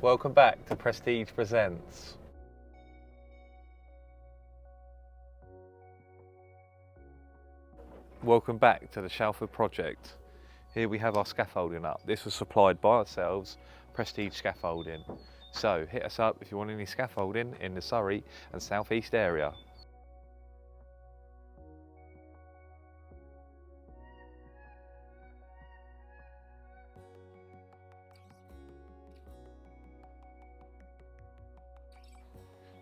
Welcome back to Prestige Presents. Welcome back to the Shalford project. Here we have our scaffolding up. This was supplied by ourselves, Prestige Scaffolding. So hit us up if you want any scaffolding in the Surrey and South East area.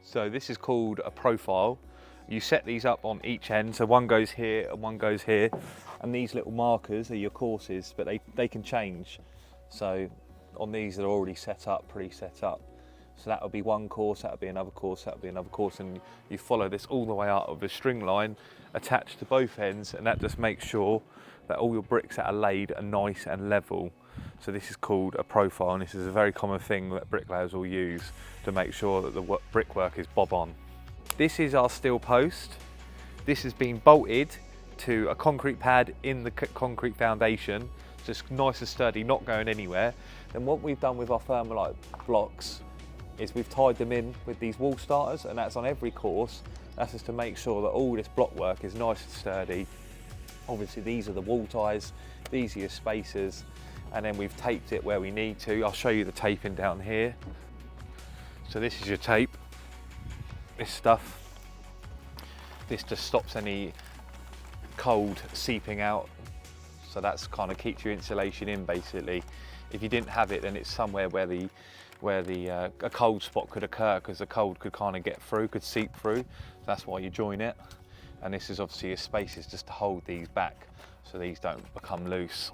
So this is called a profile. You set these up on each end, so one goes here and one goes here, and these little markers are your courses, but they can change. So on these they're already set up, pre-set up. So that will be one course, that will be another course, that will be another course, and you follow this all the way up with a string line attached to both ends, and that just makes sure that all your bricks that are laid are nice and level. So this is called a profile, and this is a very common thing that bricklayers will use to make sure that the brickwork is bob on. This is our steel post. This has been bolted to a concrete pad in the concrete foundation, just nice and sturdy, not going anywhere. Then what we've done with our thermalite blocks is we've tied them in with these wall starters, and that's on every course. That's just to make sure that all this block work is nice and sturdy. Obviously these are the wall ties, these are your spacers, and then we've taped it where we need to. I'll show you the taping down here. So this is your tape, this stuff. This just stops any cold seeping out. So that's kind of keeps your insulation in basically. If you didn't have it, then it's somewhere where a cold spot could occur, because the cold could kind of get through, could seep through. That's why you join it. And this is obviously your spaces just to hold these back so these don't become loose.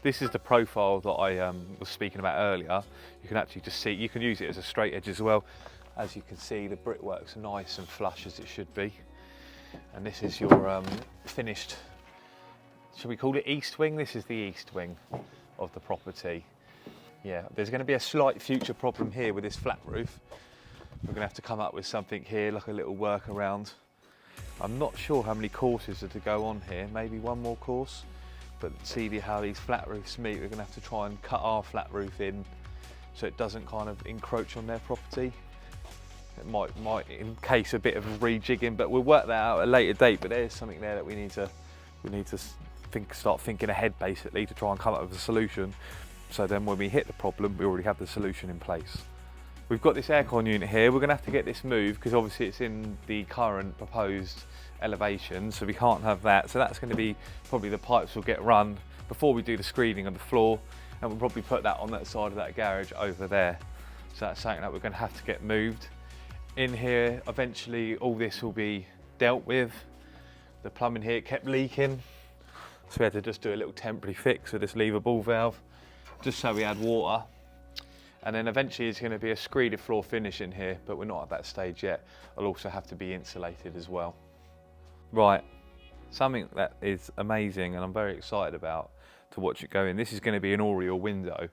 This is the profile that I was speaking about earlier. You can actually just see, you can use it as a straight edge as well. As you can see, the brickwork's nice and flush as it should be. And this is your finished, should we call it east wing? This is the east wing of the property. Yeah, there's going to be a slight future problem here with this flat roof. We're going to have to come up with something here, like a little workaround. I'm not sure how many courses are to go on here, maybe one more course. But see how these flat roofs meet, we're going to have to try and cut our flat roof in so it doesn't kind of encroach on their property. It might encase a bit of rejigging, but we'll work that out at a later date. But there's something there that we need to start thinking ahead basically to try and come up with a solution. So then when we hit the problem, we already have the solution in place. We've got this aircon unit here. We're going to have to get this moved because obviously it's in the current proposed elevation, so we can't have that. So that's going to be probably the pipes will get run before we do the screening on the floor, and we'll probably put that on that side of that garage over there. So that's something that we're going to have to get moved. In here, eventually all this will be dealt with. The plumbing here kept leaking, so we had to just do a little temporary fix with this lever ball valve, just so we had water. And then eventually it's going to be a screeded floor finish in here, but we're not at that stage yet. It'll also have to be insulated as well. Right, something that is amazing and I'm very excited about to watch it go in. This is going to be an oriel window.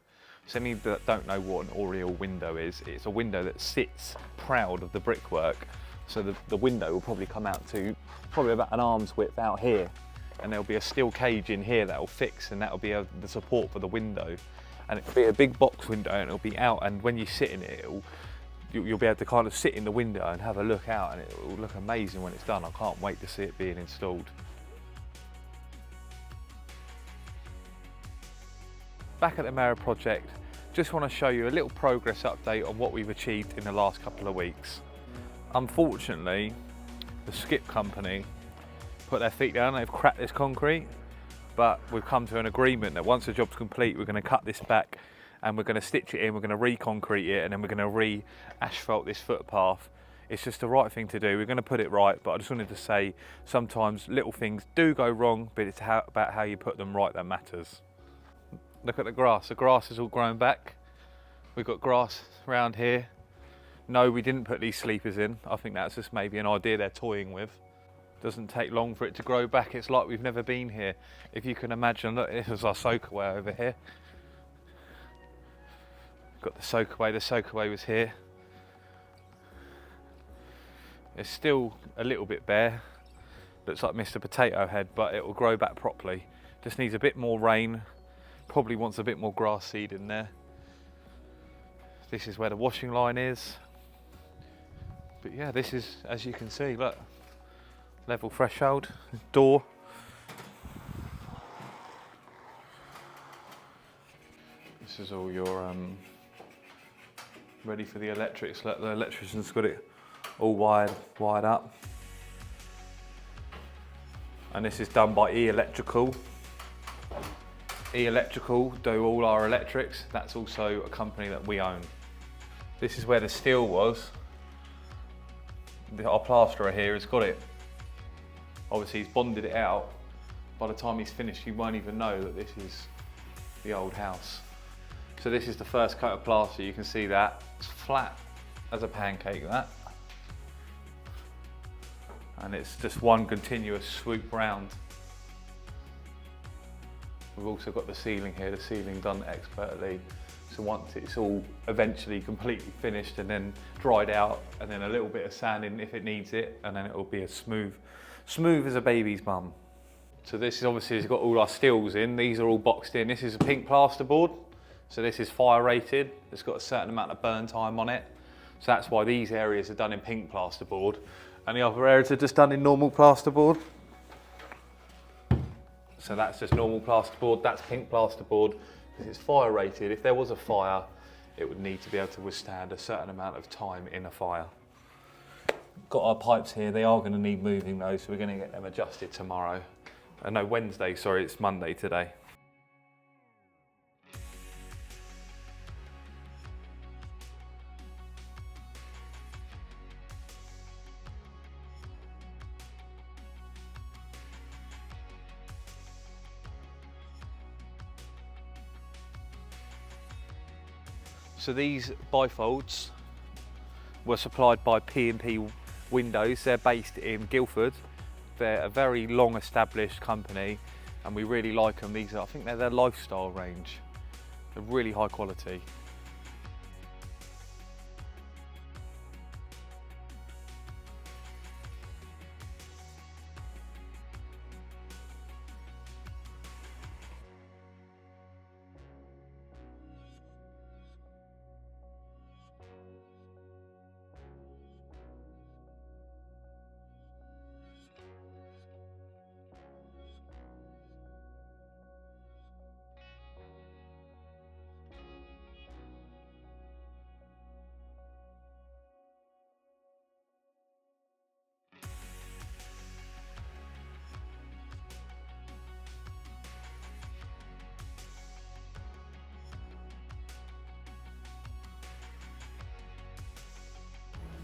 So any that don't know what an oriel window is, it's a window that sits proud of the brickwork. So the window will probably come out to probably about an arm's width out here, and there'll be a steel cage in here that will fix, and that will be the support for the window. And it'll be a big box window, and it'll be out, and when you sit in it, you'll be able to kind of sit in the window and have a look out, and it will look amazing when it's done. I can't wait to see it being installed. Back at the Mara project, just want to show you a little progress update on what we've achieved in the last couple of weeks. Unfortunately, the skip company put their feet down, they've cracked this concrete, but we've come to an agreement that once the job's complete, we're going to cut this back and we're going to stitch it in, we're going to re-concrete it, and then we're going to re-asphalt this footpath. It's just the right thing to do. We're going to put it right, but I just wanted to say sometimes little things do go wrong, but it's about how you put them right that matters. Look at the grass. The grass has all grown back. We've got grass around here. No, we didn't put these sleepers in. I think that's just maybe an idea they're toying with. Doesn't take long for it to grow back. It's like we've never been here. If you can imagine, look, this is our soakaway over here. Got the soakaway was here. It's still a little bit bare. Looks like Mr. Potato Head, but it will grow back properly. Just needs a bit more rain Probably wants a bit more grass seed in there. This is where the washing line is. But yeah, this is, as you can see, look, level threshold, door. This is all your ready for the electrics. Look, the electrician's got it all wired up. And this is done by E-Electrical. E-Electrical do all our electrics. That's also a company that we own. This is where the steel was. Our plasterer here has got it. Obviously he's bonded it out. By the time he's finished, you won't even know that this is the old house. So this is the first coat of plaster. You can see that. It's flat as a pancake, that. And it's just one continuous swoop round. We've also got the ceiling here, the ceiling done expertly. So once it's all eventually completely finished and then dried out, and then a little bit of sanding if it needs it, and then it'll be as smooth as a baby's bum. So this is obviously, it's got all our steels in. These are all boxed in. This is a pink plasterboard. So this is fire rated. It's got a certain amount of burn time on it. So that's why these areas are done in pink plasterboard, and the other areas are just done in normal plasterboard. So that's just normal plasterboard, that's pink plasterboard, because it's fire rated. If there was a fire, it would need to be able to withstand a certain amount of time in a fire. Got our pipes here, they are going to need moving though, so we're going to get them adjusted tomorrow. No, Wednesday, sorry, it's Monday today. So these bifolds were supplied by P&P Windows. They're based in Guildford. They're a very long established company and we really like them. These are, I think they're their lifestyle range. They're really high quality.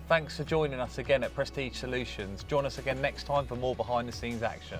Thanks for joining us again at Prestige Solutions. Join us again next time for more behind the scenes action.